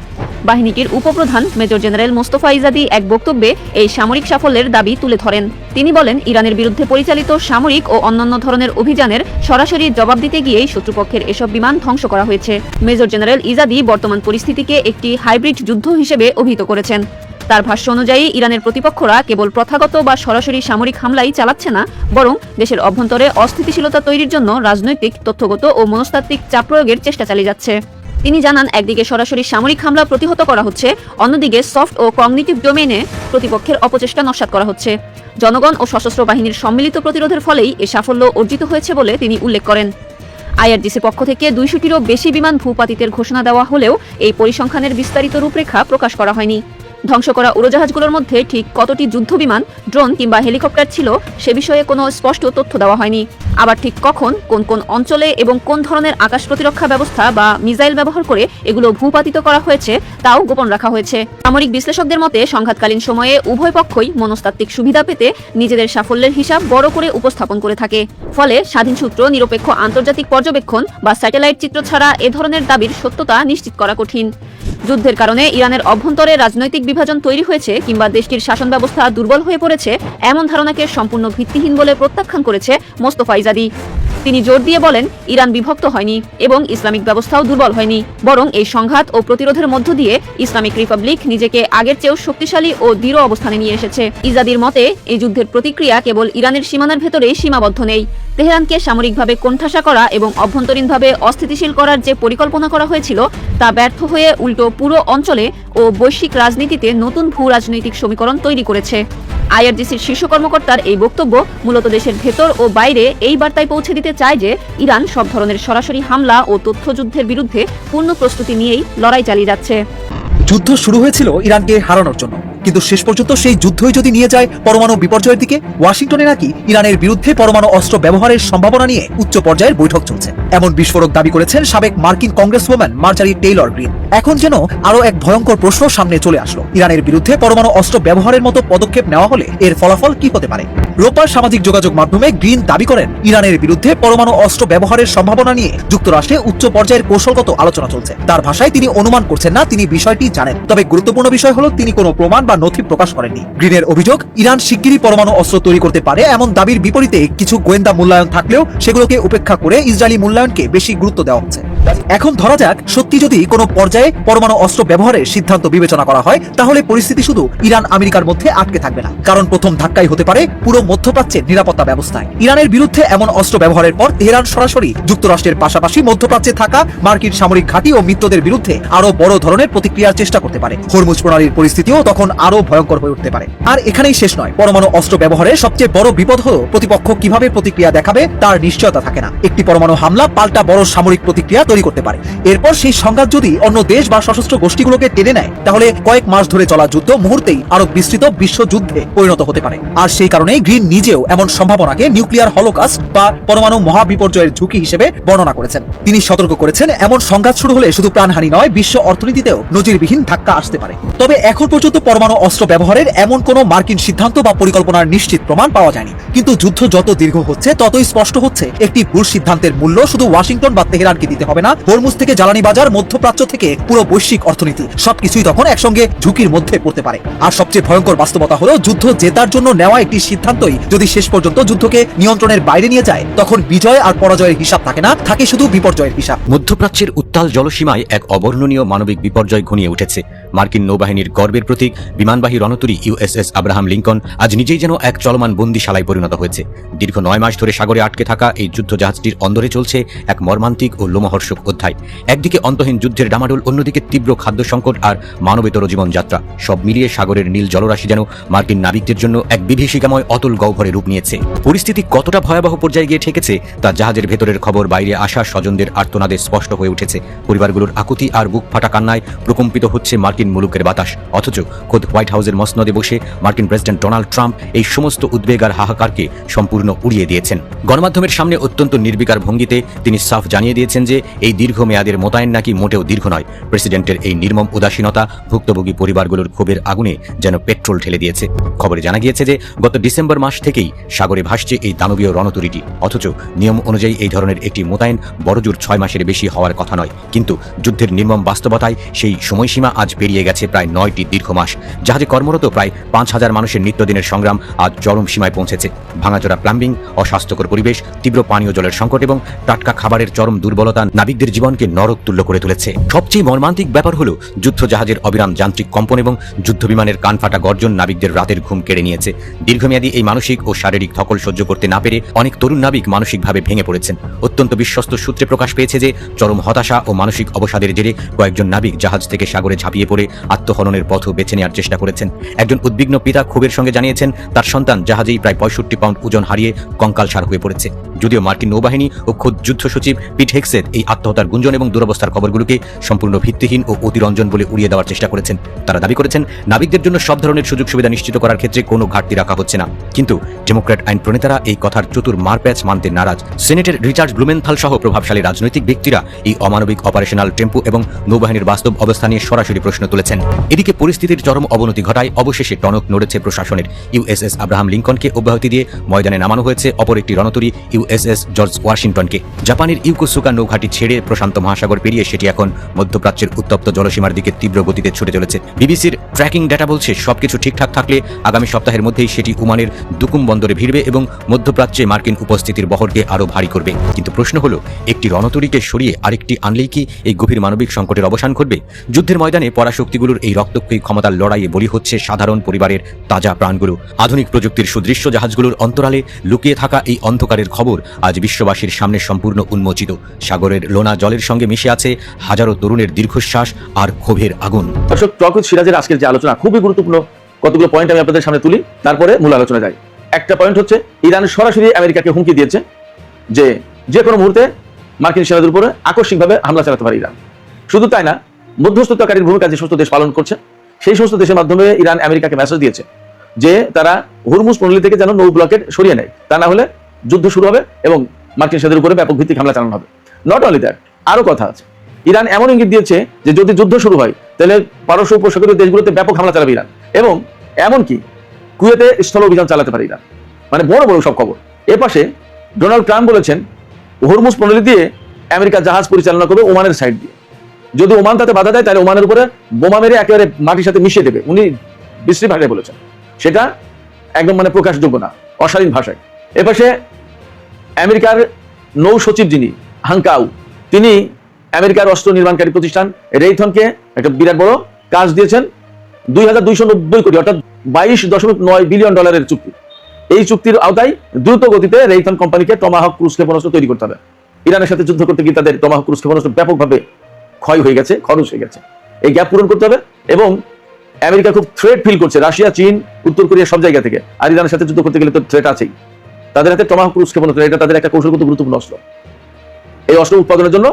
বাহিনীটির উপপ্রধান মেজর জেনারেল মোস্তফা ইজাদি এক বক্তব্যে এই সামরিক সাফল্যের দাবি তুলে ধরেন। তিনি বলেন, ইরানের বিরুদ্ধে পরিচালিত সামরিক ও অন্যান্য ধরনের অভিযানের সরাসরি জবাব দিতে গিয়েই শত্রুপক্ষের এসব বিমান ধ্বংস করা হয়েছে। মেজর জেনারেল ইজাদি বর্তমান পরিস্থিতিকে একটি হাইব্রিড যুদ্ধ হিসেবে অভিহিত করেছেন। তার ভাষ্য অনুযায়ী ইরানের প্রতিপক্ষরা কেবল প্রথাগত বা সরাসরি সামরিক হামলাই চালাচ্ছে না, বরং দেশের অভ্যন্তরে অস্থিতিশীলতা তৈরির জন্য রাজনৈতিক, তথ্যগত ও মনস্তাত্ত্বিক চাপ প্রয়োগের চেষ্টা চালিয়ে যাচ্ছে। তিনি জানান, একদিকে সরাসরি সামরিক হামলা প্রতিহত করা হচ্ছে, অন্যদিকে সফট ও কগনিটিভ ডোমেইনে প্রতিপক্ষের অপচেষ্টা নস্যাৎ করা হচ্ছে। জনগণ ও সশস্ত্র বাহিনীর সম্মিলিত প্রতিরোধের ফলেই এ সাফল্য অর্জিত হয়েছে বলে তিনি উল্লেখ করেন। আইআরজিসি পক্ষ থেকে 200টিরও বেশি বিমান ভূপাতিতের ঘোষণা দেওয়া হলেও এই পরিসংখ্যানের বিস্তারিত রূপরেখা প্রকাশ করা হয়নি। ধ্বংস করা উড়োজাহাজগুলোর মধ্যে ঠিক কতটি যুদ্ধবিমান, ড্রোন কিংবা হেলিকপ্টার ছিল সে বিষয়ে কোনো স্পষ্ট তথ্য দেওয়া হয়নি। আবার ঠিক কখন, কোন কোন অঞ্চলে এবং কোন ধরনের আকাশ প্রতিরক্ষা ব্যবস্থা বা মিসাইল ব্যবহার করে এগুলো ভূপাতিত করা হয়েছে তাও গোপন রাখা হয়েছে। সামরিক বিশ্লেষকদের মতে, সংঘাতকালীন সময়ে উভয় পক্ষই মনস্তাত্ত্বিক সুবিধা পেতে নিজেদের সাফল্যের হিসাব বড় করে উপস্থাপন করে থাকে। ফলে স্বাধীন সূত্র, নিরপেক্ষ আন্তর্জাতিক পর্যবেক্ষণ বা স্যাটেলাইট চিত্র ছাড়া এ ধরনের দাবির সত্যতা নিশ্চিত করা কঠিন। যুদ্ধের কারণে ইরানের অভ্যন্তরে রাজনৈতিক বিভাজন তৈরি হয়েছে কিংবা দেশটির শাসন ব্যবস্থা দুর্বল হয়ে পড়েছে, এমন ধারণাকে সম্পূর্ণ ভিত্তিহীন বলে প্রত্যাখ্যান করেছে মোস্তফা ইজাদি। তিনি জোর দিয়ে বলেন, ইরান বিভক্ত হয়নি এবং ইসলামিক ব্যবস্থাও দুর্বল হয়নি, বরং এই সংঘাত ও প্রতিরোধের মধ্য দিয়ে ইসলামিক রিপাবলিক নিজেকে আগের চেয়েও শক্তিশালী ও দৃঢ় অবস্থানে নিয়ে এসেছে। ইজাদির মতে, এই যুদ্ধের প্রতিক্রিয়া কেবল ইরানের সীমানার ভেতরেই সীমাবদ্ধ নেই। তেহরানকে সামরিকভাবে কোণঠাসা করা এবং অভ্যন্তরীণভাবে অস্থিতিশীল করার যে পরিকল্পনা করা হয়েছিল তা ব্যর্থ হয়ে উল্টো পুরো অঞ্চলে ও বৈশ্বিক রাজনীতিতে নতুন ভূ রাজনৈতিক সমীকরণ তৈরি করেছে। আইআরজিসির শীর্ষ কর্মকর্তার এই বক্তব্য মূলত দেশের ভেতর ও বাইরে এই বার্তায় পৌঁছে দিতে চায় যে ইরান সব ধরনের সরাসরি হামলা ও তথ্যযুদ্ধের বিরুদ্ধে পূর্ণ প্রস্তুতি নিয়েই লড়াই চালিয়ে যাচ্ছে। যুদ্ধ শুরু হয়েছিল ইরানকে হারানোর জন্য, কিন্তু শেষ পর্যন্ত সেই যুদ্ধই যদি নিয়ে যায় পরমাণু বিপর্যয়ের দিকে। ওয়াশিংটনে নাকি ইরানের বিরুদ্ধে পরমাণু অস্ত্র ব্যবহারের সম্ভাবনা নিয়ে উচ্চ পর্যায়ের বৈঠক চলছে, এমন বিস্ফোরক দাবি করেছেন সাবেক মার্কিন কংগ্রেসওম্যান মার্জারি টেইলর গ্রিন। এখন যেন আরো এক ভয়ঙ্কর প্রশ্ন সামনে চলে আসলো, ইরানের বিরুদ্ধে পরমাণু অস্ত্র ব্যবহারের মতো পদক্ষেপ নেওয়া হলে এর ফলাফল কি হতে পারে? রোববার সামাজিক যোগাযোগ মাধ্যমে গ্রিন দাবি করেন, ইরানের বিরুদ্ধে পরমাণু অস্ত্র ব্যবহারের সম্ভাবনা নিয়ে যুক্তরাষ্ট্রে উচ্চ পর্যায়ের কৌশলগত আলোচনা চলছে। তার ভাষায় তিনি অনুমান করছেন না, তিনি বিষয়টি জানেন, তবে গুরুত্বপূর্ণ বিষয় হলো তিনি কোনো প্রমাণ বা নথি প্রকাশ করেননি। গ্রিনের অভিযোগ, ইরান শিগগিরই পরমাণু অস্ত্র তৈরি করতে পারে এমন দাবির বিপরীতে কিছু গোয়েন্দা মূল্যায়ন থাকলেও সেগুলোকে উপেক্ষা করে ইসরায়েলি মূল্যায়নকে বেশি গুরুত্ব দেওয়া হচ্ছে। এখন ধরা যাক, সত্যি যদি কোনো পর্যায়ে পরমাণু অস্ত্র ব্যবহারের সিদ্ধান্ত বিবেচনা করা হয়, তাহলে পরিস্থিতি শুধু ইরান আমেরিকার মধ্যে আটকে থাকবে না, কারণ প্রথম ধাক্কাই হতে পারে পুরো মধ্যপ্রাচ্যের নিরাপত্তা ব্যবস্থায়। ইরানের বিরুদ্ধে এমন অস্ত্র ব্যবহারের পর তেহরান সরাসরি যুক্তরাষ্ট্রের পাশাপাশি মধ্যপ্রাচ্যে থাকা মার্কিন সামরিক ঘাঁটি ও মিত্রদের বিরুদ্ধে আরো বড় ধরনের প্রতিক্রিয়ার চেষ্টা করতে পারে। হরমুজ প্রণালীর পরিস্থিতিও তখন আরো ভয়ঙ্কর হয়ে উঠতে পারে। আর এখানেই শেষ নয়, পরমাণু অস্ত্র ব্যবহারের সবচেয়ে বড় বিপদ হলো প্রতিপক্ষ কিভাবে প্রতিক্রিয়া দেখাবে তার নিশ্চয়তা থাকে না। একটি পরমাণু হামলা পাল্টা বড় সামরিক প্রতিক্রিয়া তৈরি করতে পারে। এরপর সেই সংঘাত যদি অন্য দেশ বা সশস্ত্র গোষ্ঠীগুলোকে টেনে নেয়, তাহলে কয়েক মাস ধরে চলা যুদ্ধ মুহূর্তেই আরো বিস্তৃত বিশ্বযুদ্ধে পরিণত হতে পারে। আর সেই কারণেই গ্রিন নিজেও এমন সম্ভাবনাকে নিউক্লিয়ার হলোকাস্ট বা পরমাণু মহাবিপর্যয়ের ঝুঁকি হিসেবে বর্ণনা করেছেন। তিনি সতর্ক করেছেন, এমন সংঘাত শুরু হলে শুধু প্রাণহানি নয়, বিশ্ব অর্থনীতিতেও নজিরবিহীন ধাক্কা আসতে পারে। তবে এখন পর্যন্ত পরমাণু অস্ত্র ব্যবহারের এমন কোনো মার্কিন সিদ্ধান্ত বা পরিকল্পনার নিশ্চিত প্রমাণ পাওয়া যায়নি। কিন্তু যুদ্ধ যত দীর্ঘ হচ্ছে ততই স্পষ্ট হচ্ছে, একটি ভুল সিদ্ধান্তের মূল্য শুধু ওয়াশিংটন বা তেহরানকে দিতে হবে না। হরমুজ থেকে জ্বালানি বাজার, মধ্যপ্রাচ্য থেকে পুরো বৈশ্বিক অর্থনীতি, সবকিছুই তখন একসঙ্গে ঝুঁকির মধ্যে পড়তে পারে। আর সবচেয়ে ভয়ঙ্কর বাস্তবতা হলো, যুদ্ধ জেতার জন্য নেওয়া একটি সিদ্ধান্তই যদি শেষ পর্যন্ত যুদ্ধকে নিয়ন্ত্রণের বাইরে নিয়ে যায়, তখন বিজয় আর পরাজয়ের হিসাব থাকে না, থাকে শুধু বিপর্যয়ের হিসাব। মধ্যপ্রাচ্যের উত্তাল জলসীমায় এক অবর্ণনীয় মানবিক বিপর্যয় ঘনিয়ে উঠেছে। মার্কিন নৌবাহিনীর গর্বের প্রতীক বিমানবাহী রণতরী ইউএসএস আব্রাহাম লিঙ্কন আজ নিজেই যেন এক চলমান বন্দিশালায় পরিণত হয়েছে। দীর্ঘ 9 মাস ধরে সাগরে আটকে থাকা এই যুদ্ধ জাহাজটির অন্দরে চলছে এক মর্মান্তিক ও লোমহর্ষক অধ্যায়। একদিকে অন্তহীন যুদ্ধের ডামাডোল, অন্যদিকে তীব্র খাদ্য সংকট আর মানবেতর জীবনযাত্রা, সব মিলিয়ে সাগরের নীল জলরাশি যেন মার্কিন নাবিকদের জন্য এক বিভীষিকাময় অতুল গহ্বরে রূপ নিয়েছে। পরিস্থিতি কতটা ভয়াবহ পর্যায়ে গিয়ে ঠেকেছে তা জাহাজের ভেতরের খবর বাইরে আসা স্বজনদের আর্তনাদে স্পষ্ট হয়ে উঠেছে। পরিবারগুলোর আকুতি আর বুক ফাটা কান্নায় প্রকম্পিত হচ্ছে মার্কিন মুলুকের বাতাস। অথচ খোদ হোয়াইট হাউসের মসনদে বসে মার্কিন প্রেসিডেন্ট ডোনাল্ড ট্রাম্প এই সমস্ত উদ্বেগ আর হাহাকারকে সম্পূর্ণ উড়িয়ে দিয়েছেন। গণমাধ্যমের সামনে অত্যন্ত নির্বিকার ভঙ্গিতে তিনি সাফ জানিয়ে দিয়েছেন যে এই দীর্ঘমেয়াদের মোতায়েন নাকি মোটেও দীর্ঘ নয়। প্রেসিডেন্টের এই নির্মম উদাসীনতা ভুক্তভোগী পরিবারগুলোর ক্ষোভের আগুনে যেন পেট্রোল ঢেলে দিয়েছে। খবরে জানা গিয়েছে যে গত ডিসেম্বর মাস থেকেই সাগরে ভাসছে এই দানবীয় রণতরীটি। অথচ নিয়ম অনুযায়ী এই ধরনের একটি মোতায়েন বড়জোর 6 মাসের বেশি হওয়ার কথা নয়। কিন্তু যুদ্ধের নির্মম বাস্তবতায় সেই সময়সীমা আজ পেরিয়ে গেছে প্রায় 9টি দীর্ঘ মাস। জাহাজে কর্মরত প্রায় 5000 মানুষের নিত্যদিনের সংগ্রাম আজ চরম সীমায় পৌঁছেছে। ভাঙাচোরা প্লাম্বিং, অস্বাস্থ্যকর পরিবেশ, তীব্র পানীয় জলের সংকট এবং টাটকা খাবারের চরম দুর্বলতা নাবিকদের জীবনকে নরক তুল্য করে তুলেছে। সবচেয়ে মর্মান্তিক ব্যাপার হলো যুদ্ধ জাহাজের অবিরাম যান্ত্রিক কম্পন এবং যুদ্ধ বিমানের কানফাটা গর্জন নাবিকদের রাতের ঘুম কেড়ে নিয়েছে। দীর্ঘমেয়াদী এই মানসিক ও শারীরিক ধকল সহ্য করতে না পেরে অনেক তরুণ নাবিক মানসিকভাবে ভেঙে পড়েছেন। অত্যন্ত বিশ্বস্ত সূত্রে প্রকাশ পেয়েছে যে চরম হতাশা ও মানসিক অবসাদের জেরে কয়েকজন নাবিক জাহাজ থেকে সাগরে ঝাঁপিয়ে পড়ে আত্মহননের পথও বেছে নেওয়ার চেষ্টা করেছেন। একজন উদ্বিগ্ন পিতা ক্ষোভের সঙ্গে জানিয়েছেন তার সন্তান জাহাজেই প্রায় 65 পাউন্ড ওজন হারিয়ে কঙ্কালসার হয়ে পড়েছে। যদিও মার্কিন নৌবাহিনী ও খোদ যুদ্ধ সচিব পিট হেগসেথ এই আত্মহত্যার গুঞ্জন এবং দুরবস্থার খবরগুলোকে সম্পূর্ণ ভিত্তিহীন ও অতিরঞ্জন বলে উড়িয়ে দেওয়ার চেষ্টা করেছেন। তারা দাবি করেছেন নাবিকদের জন্য সব ধরনের সুযোগ সুবিধা নিশ্চিত করার ক্ষেত্রে কোনো ঘাটতি রাখা হচ্ছে না। কিন্তু ডেমোক্র্যাট আইন প্রণেতারা এই কথার চতুর মারপ্যাচ মানতে নারাজ। সিনেটের রিচার্ড ব্লুমেনথাল সহ প্রভাবশালী রাজনৈতিক ব্যক্তিরা এই অমানবিক অপারেশনাল টেম্পো এবং নৌবাহিনীর বাস্তব অবস্থা নিয়ে সরাসরি প্রশ্ন তুলেছেন। এদিকে পরিস্থিতির চরম অবনতি ঘটায় অবশেষে টনক নড়েছে প্রশাসনের। ইউএসএস আব্রাহাম লিঙ্কনকে অব্যাহতি দিয়ে ময়দানে নামানো হয়েছে অপর একটি রণতরী ইউএসএস জর্জ ওয়াশিংটনকে। জাপানের ইউকোসুকা নৌঘাঁটি ছেড়ে প্রশান্ত মহাসাগর পেরিয়ে সেটি এখন মধ্যপ্রাচ্যের উত্তপ্ত জলসীমার দিকে তীব্র গতিতে ছুটে চলেছে। বিবিসির ট্র্যাকিং ডেটা বলছে সবকিছু ঠিকঠাক থাকলে আগামী সপ্তাহের মধ্যেই সেটি ওমানের দুকুম বন্দরে ভিড়বে এবং মধ্যপ্রাচ্যে মার্কিন উপস্থিতির বহরকে আরও ভারী করবে। কিন্তু প্রশ্ন হলো, একটি রণতরীকে সরিয়ে আরেকটি আনলেই কি এই গভীর মানবিক সংকটের অবসান ঘটবে? যুদ্ধের ময়দানে পরাশক্তিগুলোর এই রক্তক্ষয়ী ক্ষমতার লড়াইয়ে বলি হচ্ছে সাধারণ পরিবারের তাজা প্রাণগুলো। আধুনিক প্রযুক্তির সুদৃশ্য জাহাজগুলোর অন্তরালে লুকিয়ে থাকা এই অন্ধকারের খবর আজ বিশ্ববাসীর সামনে সম্পূর্ণ উন্মোচিত। সাগরের লোনা জলের সঙ্গে মিশে আছে হাজারো তরুণের দীর্ঘশ্বাস আর ক্ষোভের আগুন। দর্শক, টক উইথ সিরাজের আজকের যে আলোচনা খুবই গুরুত্বপূর্ণ। কতগুলো পয়েন্ট আমি আপনাদের সামনে তুলি, তারপরে মূল আলোচনা যাই। একটা পয়েন্ট হচ্ছে ইরান সরাসরি আমেরিকাকে হুমকি দিয়েছে যে যে কোনো মুহূর্তে মার্কিন সেনাদের উপরে আকস্মিকভাবে হামলা চালাতে পারে ইরান। শুধু তাই না, মধ্যস্থতাকারীর ভূমিকা যে সমস্ত দেশ পালন করছে সেই সমস্ত দেশের মাধ্যমে ইরান আমেরিকাকে মেসেজ দিয়েছে যে তারা হুরমুজ প্রণালী থেকে যেন নৌ ব্লকেট সরিয়ে নেয়, তা না হলে যুদ্ধ শুরু হবে এবং মার্কিন সেনাদের উপরে ব্যাপক ভিত্তিক হামলা চালানো হবে। নট অনলি দ্যাট, আরো কথা আছে। ইরান এমন ইঙ্গিত দিয়েছে যে যদি যুদ্ধ শুরু হয় তাহলে পারস্য উপসাগরীয় দেশগুলোতে ব্যাপক হামলা চালাবে ইরান এবং এমনকি কুয়েতে স্থল অভিযান চালাতে পারে ইরান। মানে বড় বড় সব খবর। এর পাশে ডোনাল্ড ট্রাম্প বলেছেন হরমুজ প্রণালী দিয়ে আমেরিকা জাহাজ পরিচালনা করবে ওমানের সাইড দিয়ে। যদি ওমান তাতে বাধা দেয় তাহলে ওমানের উপরে বোমা মেরে একেবারে মাটির সাথে মিশিয়ে দেবে। উনি বিশ্রী ভাষায় বলেছেন, সেটা একদম মানে প্রকাশযোগ্য না, অশালীন ভাষায়। এপাশে আমেরিকার নৌ সচিব যিনি হাংকাউ, তিনি আমেরিকার অস্ত্র নির্মাণকারী প্রতিষ্ঠান রেইথনকে একটা বিরাট বড় কাজ দিয়েছেন, 2290 কোটি অর্থাৎ $22.9 বিলিয়ন চুক্তি। এই চুক্তির আওতায় দ্রুত গতিতে রেইথন কোম্পানিকে টমাহক ক্রুজ ক্ষেপণাস্ত্র তৈরি করতে হবে। ইরানের সাথে যুদ্ধ করতে গিয়ে তাদের টমাহক ক্রুজ ক্ষেপণাস্ত্র ব্যাপকভাবে ক্ষয় হয়ে গেছে, খরচ হয়ে গেছে। এই গ্যাপ পূরণ করতে হবে এবং আমেরিকা খুব থ্রেট ফিল করছে রাশিয়া, চীন, উত্তর কোরিয়া সব জায়গা থেকে। আর ইরানের সাথে যুদ্ধ করতে গেলে তো থ্রেট আছেই। তাদের হাতে টমাহক ক্রুজ ক্ষেপণাস্ত্র, এটা তাদের একটা কৌশলগত গুরুত্বপূর্ণ অস্ত্র। এই অস্ত্র উৎপাদনের জন্য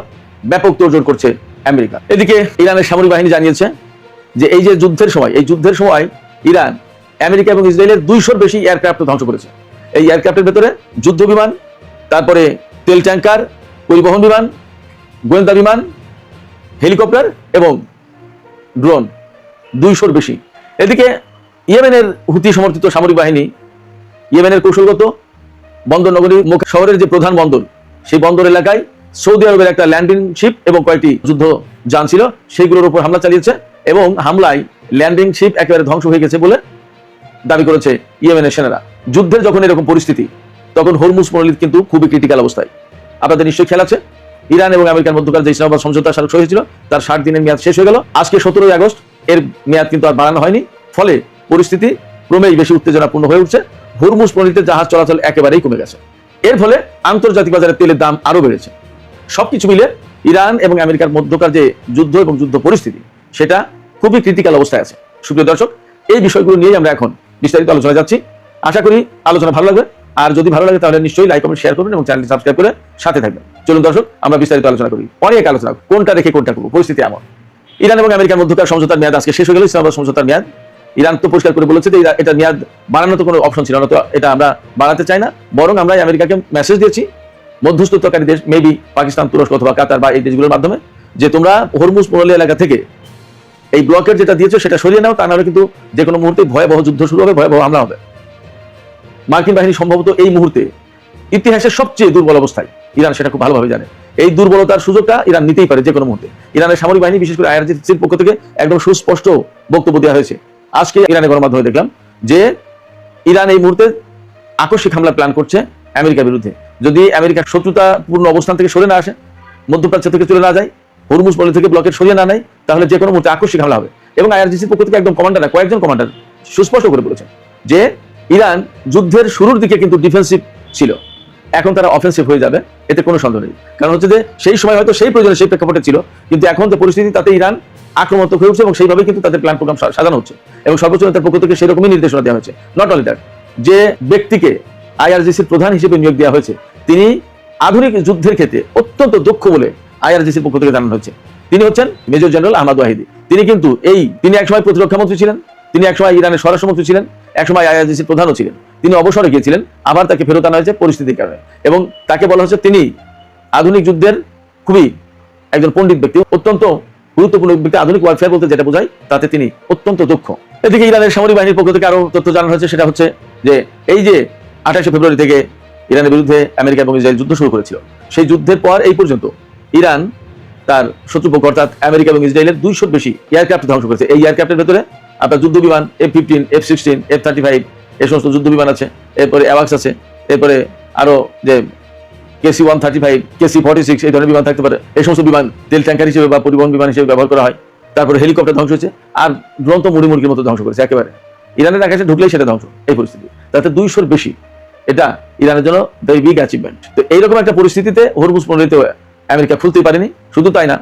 ব্যাপক তোড়জোড় করছে আমেরিকা। এদিকে ইরানের সামরিক বাহিনী জানিয়েছে যে এই যে যুদ্ধের সময় ইরান আমেরিকা এবং ইসরায়েলের 200-র বেশি এয়ারক্রাফট ধ্বংস করেছে। এই এয়ারক্রাফটের ভেতরে যুদ্ধ বিমান, তারপরে তেল ট্যাঙ্কার, পরিবহন বিমান, গোয়েন্দা বিমান, হেলিকপ্টার এবং ড্রোন 200-র বেশি। এদিকে ইয়েমেনের হুতি সমর্থিত সামরিক বাহিনী ইয়েমেনের কৌশলগত বন্দর নগরী শহরের যে প্রধান বন্দর, সেই বন্দর এলাকায় সৌদি আরবের একটা ল্যান্ডিং শিপ এবং কয়েকটি যুদ্ধ যান ছিল, সেইগুলোর উপর হামলা চালিয়েছে এবং হামলায় ল্যান্ডিং শিপ একেবারে ধ্বংস হয়ে গেছে বলে দাবি করেছে ইয়েমেনের সেনারা। যুদ্ধের যখন এরকম পরিস্থিতি, তখন হরমুজ প্রণালী কিন্তু খুবই ক্রিটিক্যাল অবস্থায়। আপনাদের নিশ্চয়ই খেয়াল আছে, ইরান এবং আমেরিকার মধ্যকার যে ইসলামাবাদ সমঝোতা স্মারক সই হয়েছিল তার 60 দিনের মেয়াদ শেষ হয়ে গেল। আজকে 17 আগস্ট, এর মেয়াদ কিন্তু আর বাড়ানো হয়নি। ফলে পরিস্থিতি ক্রমেই বেশি উত্তেজনাপূর্ণ হয়ে উঠছে। হরমুজ প্রণীতে জাহাজ চলাচল একেবারেই কমে গেছে। এর ফলে আন্তর্জাতিক বাজারে তেলের দাম আরো বেড়েছে। সবকিছু মিলে ইরান এবং আমেরিকার মধ্যকার যে যুদ্ধ এবং যুদ্ধ পরিস্থিতি সেটা খুবই ক্রিটিক্যাল অবস্থায় আছে। সুপ্রিয় দর্শক, এই বিষয়গুলো নিয়ে আমরা এখন বিস্তারিত আলোচনা যাচ্ছি। আশা করি আলোচনা ভালো লাগবে। আর যদি ভালো লাগে তাহলে নিশ্চয়ই লাইক কমেন্ট শেয়ার করবেন এবং চ্যানেলটি সাবস্ক্রাইব করে সাথে থাকবেন। চলুন দর্শক, আমরা বিস্তারিত আলোচনা করি। অনেক আলোচনা, কোনটা রেখে কোনটা করবো, পরিস্থিতি এমন। ইরান এবং আমেরিকার মধ্যকার সমঝোতার মেয়াদ আজকে শেষ হয়ে গেল। ইসলামাবাদ সমঝোতার মেয়াদ ইরান তো পরিষ্কার করে বলেছে যে এটা মেয়াদ বাড়ানোর তো কোনো অপশন ছিল না, তো এটা আমরা বাড়াতে চাই না। বরং আমরা আমেরিকাকে মেসেজ দিয়েছি, মধ্যস্থতাকারী দেশ মেবি পাকিস্তান, তুরস্ক অথবা কাতার বা এই দেশগুলোর মাধ্যমে, যে তোমরা হরমুজ প্রণালী এলাকা থেকে এই ব্লকের যেটা দিয়েছো সেটা সরিয়ে নাও, তা নাহলে কিন্তু যে কোনো মুহূর্তে ভয়াবহ যুদ্ধ শুরু হবে, ভয়াবহ হামলা হবে। মার্কিন বাহিনী সম্ভবত এই মুহূর্তে ইতিহাসের সবচেয়ে দুর্বল অবস্থায়, ইরান সেটা খুব ভালোভাবে জানে। এই দুর্বলতার সুযোগটা ইরান নিতেই পারে যে কোনো মুহূর্তে। ইরানের সামরিক বাহিনী, বিশেষ করে আইআরজিসির পক্ষ থেকে একদম সুস্পষ্ট বক্তব্য দেওয়া হয়েছে। আজকে ইরানের গণমাধ্যমে দেখলাম যে ইরান এই মুহূর্তে আকস্মিক হামলার প্ল্যান করছে আমেরিকার বিরুদ্ধে। যদি আমেরিকার শত্রুতাপূর্ণ অবস্থান থেকে সরে না আসে, মধ্যপ্রাচ্য থেকে চলে না যায়, হরমুজ প্রণালী থেকে ব্লকের সরিয়ে না নেয়, তাহলে যে কোনো মুহূর্তে আকস্মিক হামলা হবে। এবং আইআরজিসির পক্ষ থেকে একদম কমান্ডার, কয়েকজন কমান্ডার সুস্পষ্ট করে বলেছেন যে ইরান যুদ্ধের শুরুর দিকে কিন্তু ডিফেন্সিভ ছিল, এখন তারা অফেন্সিভ হয়ে যাবে, এতে কোনো সন্দেহ নেই। কারণ হচ্ছে যে সেই সময় হয়তো সেই প্রয়োজনে সেই প্রেক্ষাপটে ছিল, কিন্তু এখন তো পরিস্থিতি তাতে ইরান আক্রমণাত্মক হয়ে উঠছে এবং সেইভাবে কিন্তু তাদের প্ল্যান প্রোগ্রাম সাজানো হচ্ছে এবং সর্বোচ্চ নেতার পক্ষ থেকে সেরকমই নির্দেশনা দেওয়া হয়েছে। নট অনলি দ্যাট, যে ব্যক্তিকে আইআরজিসির প্রধান হিসেবে নিয়োগ দেওয়া হয়েছে তিনি আধুনিক যুদ্ধের ক্ষেত্রে অত্যন্ত দক্ষ বলে আইআরজিসির পক্ষ থেকে জানানো হয়েছে। তিনি হচ্ছেন মেজর জেনারেল আহমদ ওয়াহিদি। তিনি কিন্তু তিনি একসময় প্রতিরক্ষা মন্ত্রী ছিলেন, তিনি একসময় ইরানের স্বরাষ্ট্রমন্ত্রী ছিলেন, একসময় আইআরজিসির প্রধানও ছিলেন। তিনি অবসরে গিয়েছিলেন, আবার তাকে ফেরত আনা হয়েছে পরিস্থিতির কারণে। এবং তাকে বলা হচ্ছে তিনি আধুনিক যুদ্ধের খুবই একজন পণ্ডিত ব্যক্তি, অত্যন্ত গুরুত্বপূর্ণ ব্যক্তি। আধুনিক ওয়ারফেয়ার বলতে যেটা বোঝায় তাতে তিনি অত্যন্ত দক্ষ। এদিকে ইরানের সামরিক বাহিনীর পক্ষ থেকে আরো তথ্য জানানো হয়েছে, সেটা হচ্ছে যে এই যে 28 ফেব্রুয়ারি থেকে ইরানের বিরুদ্ধে আমেরিকা এবং ইসরায়েল যুদ্ধ শুরু করেছিল, সেই যুদ্ধের পর এই পর্যন্ত ইরান তার শত্রুপক্ষ অর্থাৎ আমেরিকা এবং ইসরায়েলের 200 বেশি এয়ারক্রাফট ধ্বংস করেছে। এই এয়ারক্রাফটের ভেতরে আপনার যুদ্ধ বিমান F-15, F-16, F-35 এই সমস্ত যুদ্ধ বিমান আছে, এরপরে অ্যাওয়াক্স আছে, এরপরে আরো যে KC-135, KC-46 এই ধরনের বিমান থাকতে পারে। এই সমস্ত বিমান তেল ট্যাঙ্কার হিসেবে বা পরিবহন বিমান হিসেবে ব্যবহার করা হয়। তারপরে হেলিকপ্টার ধ্বংস হয়েছে, আর দুরন্ত মুড়িমুড়কির মতো ধ্বংস করেছে একেবারে। ইরানের আকাশে ঢুকলেই সেটা ধ্বংস, এই পরিস্থিতি। তাতে 200 বেশি, এটা ইরানের জন্য ভেরি বিগ অ্যাচিভমেন্ট। তো এইরকম একটা পরিস্থিতিতে হরমুজ প্রণালীতে আমেরিকা খুলতেই পারেনি। শুধু তাই না,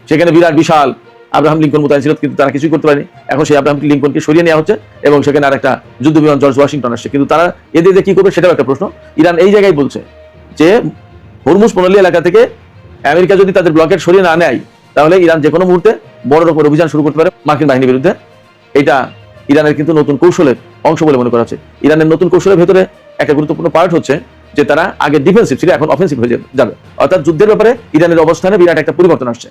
সেখানে বিরাট বিশাল আব্রাহাম লিঙ্কন মোতায়েন ছিল, কিন্তু তারা কিছুই করতে পারেনি। এখন সেই আব্রাহাম লিঙ্কনকে সরিয়ে নেওয়া হচ্ছে এবং সেখানে আর একটা যুদ্ধ বিমান জর্জ ওয়াশিংটন আসছে, কিন্তু তারা এদের কি করবে সেটাও একটা প্রশ্ন। ইরান এই জায়গায় বলছে যে হরমুজ প্রণালী এলাকা থেকে আমেরিকা যদি তাদের ব্লকেট সরিয়ে না নেয়, তাহলে ইরান যে কোনো মুহূর্তে বড় রকমের অভিযান শুরু করতে পারে মার্কিন বাহিনীর বিরুদ্ধে। এটা ইরানের কিন্তু নতুন কৌশলের অংশ বলে মনে করা হচ্ছে। ইরানের নতুন কৌশলের ভেতরে একটা গুরুত্বপূর্ণ পার্ট হচ্ছে যে তারা আগে ডিফেন্সিভ ছিল, এখন অফেন্সিভ হয়ে যাবে। অর্থাৎ যুদ্ধের ব্যাপারে ইরানের অবস্থানে বিরাট একটা পরিবর্তন আসছে।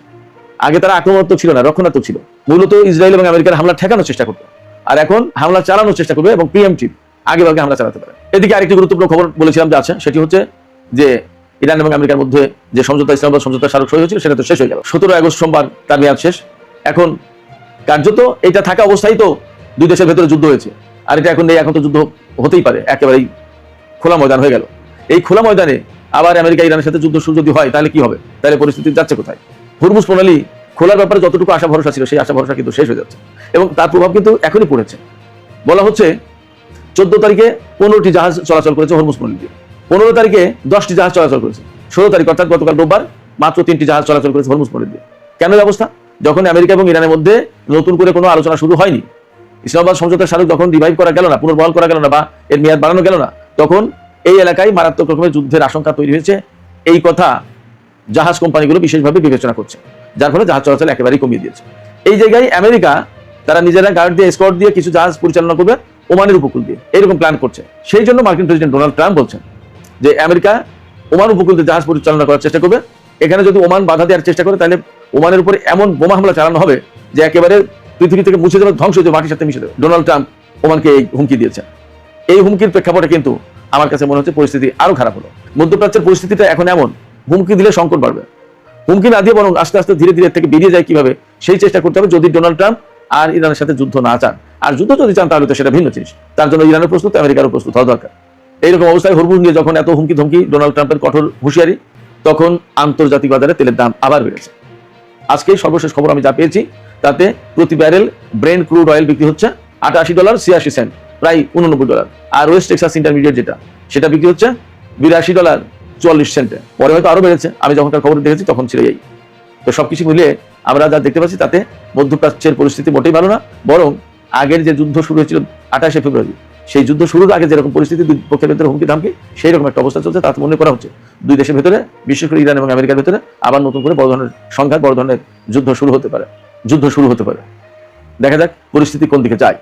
আগে তারা আক্রমণাত্মক ছিল না, রক্ষণাত্মক ছিল, মূলত ইসরায়েল এবং আমেরিকার হামলা ঠেকানোর চেষ্টা করতো। আর এখন হামলা চালানোর চেষ্টা করবে এবং প্রিএমটিভ আগে ভাগে হামলা চালাতে পারে। এদিকে আরেকটি গুরুত্বপূর্ণ খবর বলেছিলাম যে আছে, সেটি হচ্ছে যে ইরান এবং আমেরিকার মধ্যে যে সমঝোতা, ইসলামাবাদ সমঝোতা স্মারক সই হয়েছিল, সেটা তো শেষ হয়ে গেল। 17 আগস্ট সোমবার তার মেয়াদ শেষ। এখন কার্যত এটা থাকা অবস্থায় তো দুই দেশের ভেতরে যুদ্ধ হয়েছে, আর এটা এখন নেই। এখন তো যুদ্ধ হতেই পারে, একেবারেই খোলা ময়দান হয়ে গেল। এই খোলা ময়দানে আবার আমেরিকা ইরানের সাথে যুদ্ধ শুরু যদি হয়, তাহলে কি হবে? তাহলে পরিস্থিতি যাচ্ছে কোথায়? হরমুজ প্রণালী খোলার ব্যাপারে যতটুকু আশা ভরসা ছিল, সেই আশা ভরসা কিন্তু শেষ হয়ে যাচ্ছে এবং তার প্রভাব কিন্তু এখনই পড়েছে। বলা হচ্ছে 14 তারিখে 15টি জাহাজ চলাচল করেছে হরমুজ প্রণালী দিয়ে, 15 তারিখে 10টি জাহাজ চলাচল করেছে, 16 তারিখ অর্থাৎ গতকাল রোববার মাত্র 3টি জাহাজ চলাচল করেছে হরমুজ প্রণালী দিয়ে। কেন এই অবস্থা? যখন আমেরিকা এবং ইরানের মধ্যে নতুন করে কোনো আলোচনা শুরু হয়নি, ইসলামাবাদ সমঝোতার স্মারক যখন রিভাইভ করা গেল না, পুনর্বহাল করা গেল না, বা এর মেয়াদ বাড়ানো গেল না, তখন এই এলাকায় মারাত্মক রকমের যুদ্ধের আশঙ্কা তৈরি হয়েছে। এই কথা জাহাজ কোম্পানিগুলো বিশেষভাবে বিবেচনা করছে, যার ফলে জাহাজ চলাচল একেবারেই কমিয়ে দিয়েছে। এই জায়গায় আমেরিকা তারা নিজেরা গার্ড দিয়ে, এসকর্ট দিয়ে কিছু জাহাজ পরিচালনা করবে ওমানের উপকূল দিয়ে, এইরকম প্ল্যান করছে। সেই জন্য মার্কিন প্রেসিডেন্ট ডোনাল্ড ট্রাম্প বলছেন যে আমেরিকা ওমান উপকূল দিয়ে জাহাজ পরিচালনা করার চেষ্টা করবে। এখানে যদি ওমান বাধা দেওয়ার চেষ্টা করে, তাহলে ওমানের উপরে এমন বোমা হামলা চালানো হবে যে একেবারে পৃথিবী থেকে মুছে যাবে, ধ্বংস হয়ে মাটির সাথে মিশে দেবে। ডোনাল্ড ট্রাম্প ওমানকে এই হুমকি দিয়েছেন। এই হুমকির প্রেক্ষাপটে কিন্তু আমার কাছে মনে হচ্ছে পরিস্থিতি আরো খারাপ হলো। মধ্যপ্রাচ্যের পরিস্থিতিটা এখন এমন, হুমকি দিলে সংকট বাড়বে। হুমকি না দিয়ে বরং আস্তে আস্তে ধীরে ধীরে থেকে বেরিয়ে যায় কিভাবে, সেই চেষ্টা করতে হবে, যদি ডোনাল্ড ট্রাম্প আর ইরানের সাথে যুদ্ধ না চান। আর যুদ্ধ যদি চান তাহলে তো সেটা ভিন্ন জিনিস, তার জন্য ইরানের প্রস্তুত, আমেরিকারও প্রস্তুত হওয়া দরকার। এইরকম অবস্থায় হরমুজ নিয়ে যখন এত হুমকি ধমকি, ডোনাল্ড ট্রাম্পের কঠোর হুঁশিয়ারি, তখন আন্তর্জাতিক বাজারে তেলের দাম আবার বেড়েছে। আজকে সর্বশেষ খবর আমি যা পেয়েছি, তাতে প্রতি ব্যারেল ব্রেন্ট ক্রুড অয়েল বিক্রি হচ্ছে $88.86, প্রায় $89। আর ওয়েস্ট টেক্সাস ইন্টারমিডিয়েট যেটা, সেটা বিক্রি হচ্ছে $82.44। পরে হয়তো আরো বেড়েছে, আমি যখনকার খবর দেখেছি তখন ছিল এই। তো সবকিছু মিলিয়ে আমরা যা দেখতে পাচ্ছি তাতে মধ্যপ্রাচ্যের পরিস্থিতি মোটেই ভালো না, বরং আগের যে যুদ্ধ শুরু হয়েছিল 28 ফেব্রুয়ারি, সেই যুদ্ধ শুরুর আগে যেরকম পরিস্থিতি, দুই পক্ষের ভেতরে হুমকি ধামকি, সেই রকম একটা অবস্থা চলছে। তাতে মনে করা হচ্ছে দুই দেশের ভেতরে, বিশেষ করে ইরান এবং আমেরিকার ভেতরে আবার নতুন করে বড় ধরনের সংঘাত, বড় ধরনের যুদ্ধ শুরু হতে পারে। দেখা যাক পরিস্থিতি কোন দিকে যায়।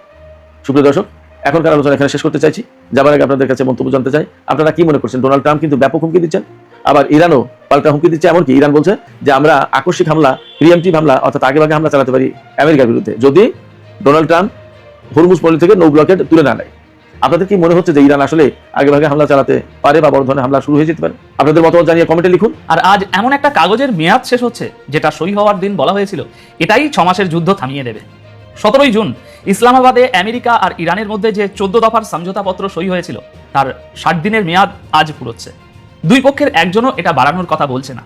সুপ্রিয় দর্শক, এখনকার আলোচনা এখানে শেষ করতে চাইছি। যাবার আগে আপনাদের কাছে মন্তব্য জানতে চাই, আপনারা কি মনে করছেন? ডোনাল্ড ট্রাম্প কিন্তু ব্যাপক হুমকি দিচ্ছেন, আবার ইরানও পাল্টা হুমকি দিচ্ছে। এমনকি ইরান বলছে যে আমরা আকস্মিক হামলা, প্রিএমটিভ হামলা, অর্থাৎ আগেভাগে হামলা চালাতে পারি আমেরিকার বিরুদ্ধে, যদি ডোনাল্ড ট্রাম্প হরমুজ পল্লী থেকে নৌ ব্লকেট তুলে না নেয়। আপনাদের কি মনে হচ্ছে যে ইরান আসলে আগেভাগে হামলা চালাতে পারে বা বড় ধরনের হামলা শুরু হয়ে যেতে পারে? আপনাদের মতামত জানিয়ে কমেন্টে লিখুন। আর আজ এমন একটা কাগজের মেয়াদ শেষ হচ্ছে যেটা সই হওয়ার দিন বলা হয়েছিল এটাই 6 মাসের যুদ্ধ থামিয়ে দেবে। 17 জুন ইসলামাবাদে আমেরিকা আর ইরানের মধ্যে যে 14 দফার সমঝোতাপত্র সই হয়েছিল তার 60 দিনের মেয়াদ আজ পুরোচ্ছে। দুই পক্ষের একজনও এটা বাড়ানোর কথা বলছে না,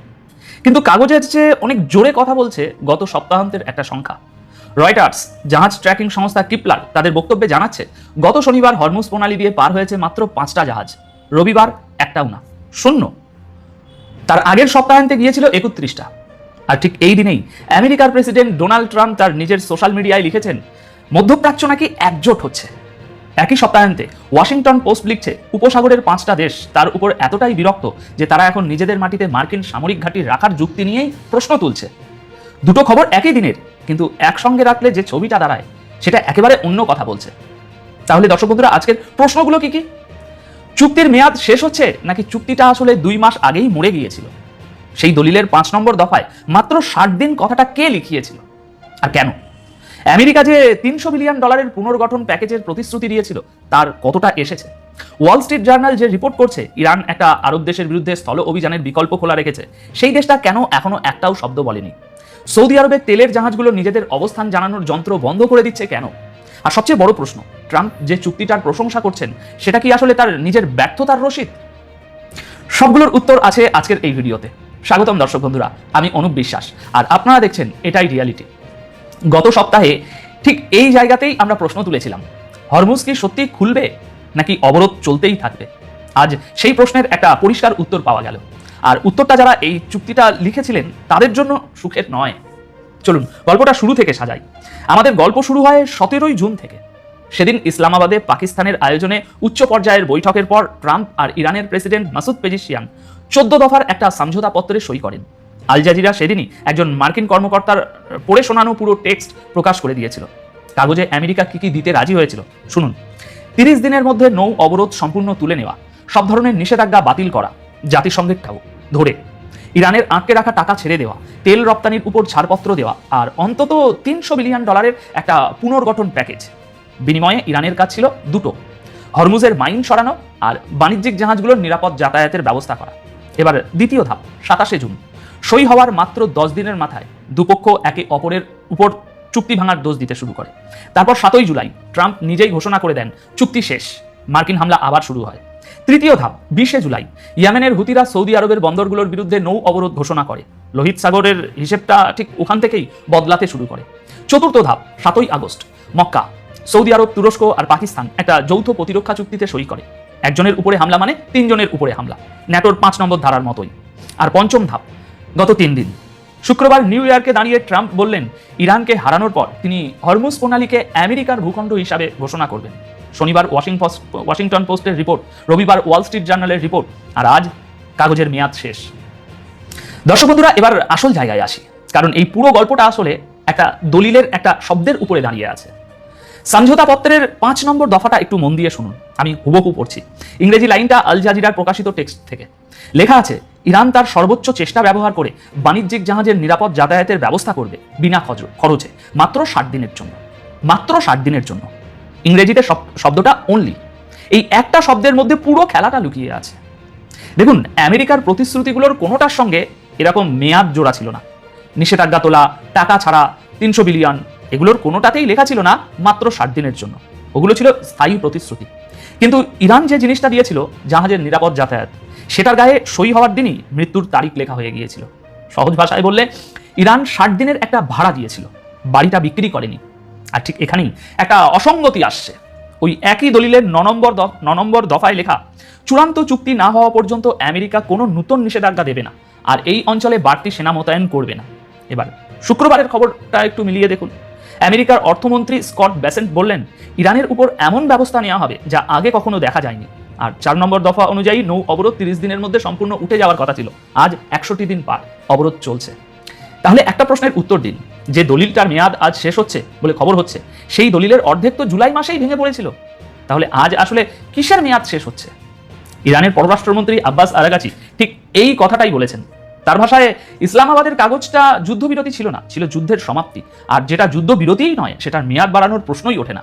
কিন্তু কাগজের চেয়ে অনেক জোরে কথা বলছে গত সপ্তাহান্তের একটা সংখ্যা। রয়টার্স জাহাজ ট্র্যাকিং সংস্থা কিপলার তাদের বক্তব্যে জানাচ্ছে, গত শনিবার হরমুজ প্রণালী দিয়ে পার হয়েছে মাত্র 5টা জাহাজ, রবিবার একটাও না, 0। তার আগের সপ্তাহান্তে গিয়েছিল 31টা। আর ঠিক এই দিনেই আমেরিকার প্রেসিডেন্ট ডোনাল্ড ট্রাম্প তার নিজের সোশ্যাল মিডিয়ায় লিখেছেন মধ্যপ্রাচ্য নাকি একজোট হচ্ছে। একই সপ্তাহান্তে ওয়াশিংটন পোস্ট লিখছে উপসাগরের 5টা দেশ তার উপর এতটাই বিরক্ত যে তারা এখন নিজেদের মাটিতে মার্কিন সামরিক ঘাঁটি রাখার যুক্তি নিয়েই প্রশ্ন তুলছে। দুটো খবর একই দিনের, কিন্তু একসঙ্গে রাখলে যে ছবিটা দাঁড়ায় সেটা একেবারে অন্য কথা বলছে। তাহলে দর্শক বন্ধুরা, আজকের প্রশ্নগুলো কি কি? চুক্তির মেয়াদ শেষ হচ্ছে নাকি চুক্তিটা আসলে 2 মাস আগেই মরে গিয়েছিল? সেই দলিলের 5 নম্বর দফায় মাত্র 60 দিন কথাটা কে লিখিয়েছিল আর কেন? আমেরিকা যে $300 বিলিয়ন পুনর্গঠন প্যাকেজের প্রতিশ্রুতি দিয়েছিল তার কতটা এসেছে? ওয়াল স্ট্রিট জার্নাল যে রিপোর্ট করছে ইরান একটা আরব দেশের বিরুদ্ধে স্থল অভিযানের বিকল্প খোলা রেখেছে, সেই দেশটা কেন এখনো একটাও শব্দ বলেনি? সৌদি আরবের তেলের জাহাজগুলো নিজেদের অবস্থান জানানোর যন্ত্র বন্ধ করে দিচ্ছে কেন? আর সবচেয়ে বড় প্রশ্ন, ট্রাম্প যে চুক্তিটার প্রশংসা করছেন সেটা কি আসলে তার নিজের ব্যর্থতার রসিদ? সবগুলোর উত্তর আছে আজকের এই ভিডিওতে। স্বাগতম দর্শক বন্ধুরা, আমি অনুপ বিশ্বাস আর আপনারা দেখছেন এটাই রিয়ালিটি। গত সপ্তাহে ঠিক এই জায়গাতেই আমরা প্রশ্ন তুলেছিলাম, হরমুজ কি সত্যি খুলবে নাকি অবরোধ চলতেই থাকবে? আজ সেই প্রশ্নের একটা পরিষ্কার উত্তর পাওয়া গেল, আর উত্তরটা যারা এই চুক্তিটা লিখেছিলেন তাদের জন্য সুখের নয়। চলুন গল্পটা শুরু থেকে সাজাই। আমাদের গল্প শুরু হয় 17 জুন থেকে। সেদিন ইসলামাবাদে পাকিস্তানের আয়োজনে উচ্চ পর্যায়ের বৈঠকের পর ট্রাম্প আর ইরানের প্রেসিডেন্ট মাসুদ পেজিশিয়ান 14 দফার একটা সমঝোতাপত্রে সই করেন। আল জাজিরা সেদিনই একজন মার্কিন কর্মকর্তার পড়ে শোনানো পুরো টেক্সট প্রকাশ করে দিয়েছিল। কাগজে আমেরিকা কি কি দিতে রাজি হয়েছিল শুনুন। 30 দিনের মধ্যে নৌ অবরোধ সম্পূর্ণ তুলে নেওয়া, সব ধরনের নিষেধাজ্ঞা বাতিল করা, জাতিসংঘেরটাও ধরে, ইরানের আটকে রাখা টাকা ছেড়ে দেওয়া, তেল রপ্তানির উপর ছাড়পত্র দেওয়া, আর অন্তত $300 বিলিয়ন একটা পুনর্গঠন প্যাকেজ। বিনিময়ে ইরানের কাজ ছিল দুটো, হরমুজের মাইন সরানো আর বাণিজ্যিক জাহাজগুলোর নিরাপদ যাতায়াতের ব্যবস্থা করা। এবার দ্বিতীয় ধাপ, 27 জুন। সই হওয়ার মাত্র 10 দিনের মাথায় দুপক্ষ একে অপরের উপর চুক্তি ভাঙার দোষ দিতে শুরু করে। তারপর 7 জুলাই ট্রাম্প নিজেই ঘোষণা করে দেন চুক্তি শেষ, মার্কিন হামলা আবার শুরু হয়। তৃতীয় ধাপ, 20 জুলাই ইয়েমেনের হুতিরা সৌদি আরবের বন্দরগুলোর বিরুদ্ধে নৌ অবরোধ ঘোষণা করে। লোহিত সাগরের হিসেবটা ঠিক ওখান থেকেই বদলাতে শুরু করে। চতুর্থ ধাপ, 7 আগস্ট, মক্কা, সৌদি আরব, তুরস্ক আর পাকিস্তান একটা যৌথ প্রতিরক্ষা চুক্তিতে সই করে। একজনের উপরে হামলা মানে 3 জনের উপরে হামলা, ন্যাটোর 5 নম্বর ধারার মতোই। আর পঞ্চম ধাপ, গত 3 দিন, শুক্রবার নিউ ইয়র্কে দাঁড়িয়ে ট্রাম্প বললেন ইরানকে হারানোর পর তিনি হরমুজ প্রণালীকে আমেরিকার ভূখণ্ড হিসাবে ঘোষণা করবেন। শনিবার ওয়াশিংটন পোস্টের রিপোর্ট, রবিবার ওয়াল স্ট্রিট জার্নালের রিপোর্ট, আর আজ কাগজের মেয়াদ শেষ। দর্শক বন্ধুরা, এবার আসল জায়গায় আসি, কারণ এই পুরো গল্পটা আসলে একটা দলিলের একটা শব্দের উপরে দাঁড়িয়ে আছে। সমঝোতাপত্রের 5 নম্বর দফাটা একটু মন দিয়ে শুনুন, আমি হুবহু পড়ছি। ইংরেজি লাইনটা আল জাজিরার প্রকাশিত টেক্সট থেকে। লেখা আছে, ইরান তার সর্বোচ্চ চেষ্টা ব্যবহার করে বাণিজ্যিক জাহাজের নিরাপদ যাতায়াতের ব্যবস্থা করবে বিনা খরচে, মাত্র 60 দিনের জন্য। মাত্র 60 দিনের জন্য। ইংরেজিতে শব্দটা অনলি, এই একটা শব্দের মধ্যে পুরো খেলাটা লুকিয়ে আছে। দেখুন, আমেরিকার প্রতিশ্রুতিগুলোর কোনোটার সঙ্গে এরকম মেয়াদ জোড়া ছিল না। নিষেধাজ্ঞা তোলা, টাকা ছাড়া, 300 বিলিয়ন, এগুলোর কোনোটাতেই লেখা ছিল না মাত্র 60 দিনের জন্য। ওগুলো ছিল স্থায়ী প্রতিশ্রুতি। কিন্তু ইরান যে জিনিসটা দিয়েছিল, জাহাজের নিরাপদ যাতায়াত, সেটার গায়ে সই হওয়ার দিনই মৃত্যুর তারিখ লেখা হয়ে গিয়েছিল। সহজ ভাষায় বললে, ইরান 60 দিনের একটা ভাড়া দিয়েছিল, বাড়িটা বিক্রি করেনি। আর ঠিক এখানেই একটা অসঙ্গতি আসছে। ওই একই দলিলের 9 নম্বর দফায় লেখা, চূড়ান্ত চুক্তি না হওয়া পর্যন্ত আমেরিকা কোনো নতুন নিষেধাজ্ঞা দেবে না আর এই অঞ্চলে বাড়তি সেনা মোতায়েন করবে না। এবার শুক্রবারের খবরটা একটু মিলিয়ে দেখুন। আমেরিকার অর্থমন্ত্রী স্কট বেসেন্ট বললেন, ইরানের উপর এমন ব্যবস্থা নেওয়া হবে যা আগে কখনো দেখা যায়নি। আর 4 নম্বর দফা অনুযায়ী নৌ অবরোধ 30 দিনের মধ্যে সম্পূর্ণ উঠে যাওয়ার কথা ছিল, আজ 61 দিন পার, অবরোধ চলছে। তাহলে একটা প্রশ্নের উত্তর দিন, যে দলিলটার মেয়াদ আজ শেষ হচ্ছে বলে খবর হচ্ছে, সেই দলিলের অর্ধেক তো জুলাই মাসেই ভেঙে পড়েছিল। তাহলে আজ আসলে কিসের মেয়াদ শেষ হচ্ছে? ইরানের পররাষ্ট্রমন্ত্রী আব্বাস আরাগাচি ঠিক এই কথাটাই বলেছেন। তার ভাষায়, ইসলামাবাদের কাগজটা যুদ্ধবিরতি ছিল না, ছিল যুদ্ধের সমাপ্তি। আর যেটা যুদ্ধবিরতিই নয়, সেটার মেয়াদ বাড়ানোর প্রশ্নই ওঠে না।